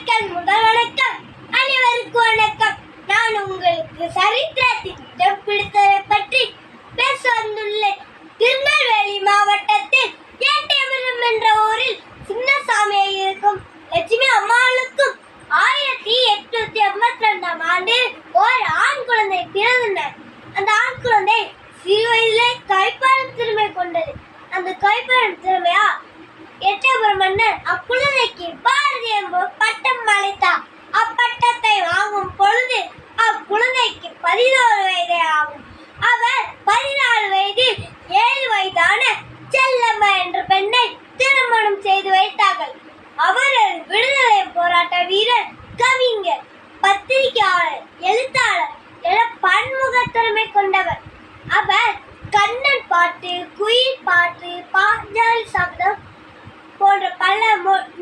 மக்கள் முதல் வணக்கம். அனைவருக்கும் வணக்கம். நான் உங்களுக்கு சரித்திரத்தின் இடம் பிடித்ததை பற்றி பேச வந்துள்ளேன். திருநெல்வேலி மாவட்டத்தில் ஏட்டயபுரம் என்ற ஊரில் சின்னசாமியை இருக்கும் லட்சுமி அம்மாளுக்கும் 1882 ஆண்டு ஒரு ஆண் குழந்தை பிறந்தனர். அந்த ஆண் குழந்தை சிறு வயதிலே கைப்பாடும் திறமை கொண்டது. அந்த கைப்பாடும் திறமையா எட்டயபுரம் மன்னர் அக்குழந்தைக்கு பாரதி என்பவர் பட்டம் அளித்தார். அப்பட்டத்தை வாங்கும் பொழுது அக்குழந்தைக்கு 11 வயதே ஆகும். அவர் 14 வயதில் 7 வயதான செல்லம்மா என்ற பெண்ணை திருமணம் செய்து வைத்தார்கள். அவரது விடுதலை போராட்ட வீரர், கவிஞர், பத்திரிகையாளர், எழுத்தாளர் என பன்முக திறமை கொண்டவர். அவர் கண்ணன் பாட்டு, குயில் பாட்டு, பாஞ்சாலி சபதம் போன்ற பல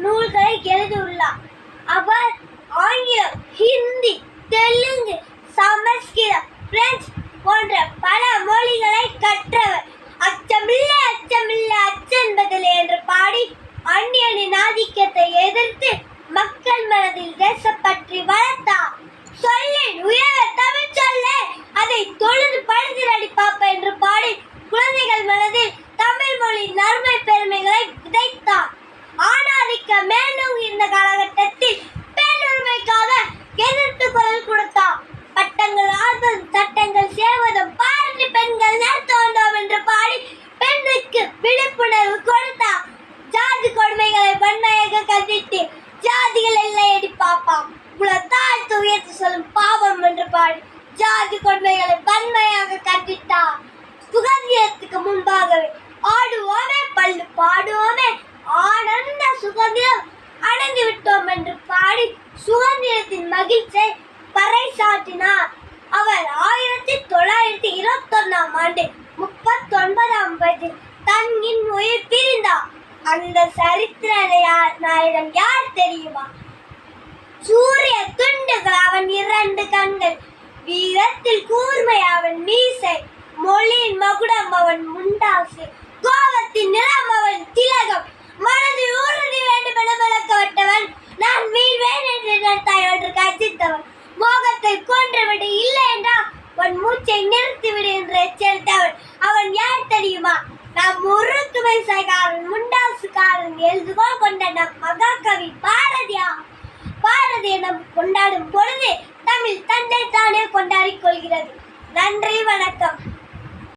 நூல்களை எழுதியுள்ளார். அவர் ஆங்கிலம், ஹிந்தி, தெலுங்கு, சமஸ்கிருதம், பிரெஞ்சு போன்ற பல மொழிகளை கற்றவர். அச்சமில்லை அச்சமில்லை அச்சென்பதில்லை என்று பாடி அந்நியனின் ஆதிக்கத்தை எதிர்த்து மக்கள் மனதில் தேசப்பற்றி வளர்த்தார். சொல்லின் உயர தமிழ் சொல்ல அதை தொழுது பழுதிரடி பாப்பா என்று பாடி குழந்தைகள் மனதில் தமிழ் மொழி நன்மை பெருமைகளை விதைத்தார். ஆணாதிக்க மேலும் இருந்த காலகட்டத்தில் பெண்ணுரிமைக்காக எதிர்த்து குரல் கொடுத்தார். பட்டங்கள் ஆள்வதும் சட்டங்கள் செய்வதும் பாரதி பெண்கள் நடத்த வேண்டாம் என்று பாடி பெண்ணுக்கு விழிப்புணர்வு கொடுத்தார். ஜாதி கொடுமைகளை வன்மையாக கண்டித்து ஜாதிகள் எல்லையடி பாப்பாம் குலத்தாழ்த்து உயர்த்தி சொல்லும் பாவம் என்று பாடி ஜாதி கொடுமைகளை வன்மையாக கண்டித்தார். சுதந்திரத்துக்கு முன்பாகவே ஆடுவோமே பள்ளு பாடுவோமே ஆனந்த சுதந்திரம் அடைந்து விட்டோம் என்று பாடி சுதந்திரத்தின் மகிழ்ச்சியை பறைசாற்றினார். அவர் 1921 ஆண்டு 39ஆம் வயதில் தன்னின் உயிர் பிரிந்தார். அந்த சரித்திர நாயகன் யார் தெரியுமா? சூரிய துண்டுகள் அவன் 2 கண்கள், வீரத்தில் கூர்மை அவன் மீசை, மொழியின் மகுடம் அவன் முண்டாசு, கோபத்தின் நிறம் அவன் திலகம், மனதில் உறுதி வேண்டும் என விளக்கப்பட்டவன், நான் மீள்வேன் என்று நினைத்தாய் என்று கர்ஜித்தவன், மோகத்தை கொன்றுவிடு இல்லை என்றால் உன் மூச்சை நிறுத்திவிடு என்று எச்சரித்தவன். அவன் யார் தெரியுமா? நாம் முறுக்கு மீசைக்காரன், முண்டாசுக்காரன், எழுதுகோள் கொண்ட நம் மகாகவி பாரதியா. பாரதியை நாம் கொண்டாடும் பொழுது தமிழ் தன்னை தானே கொண்டாடிக் கொள்கிறது. நன்றி, வணக்கம்.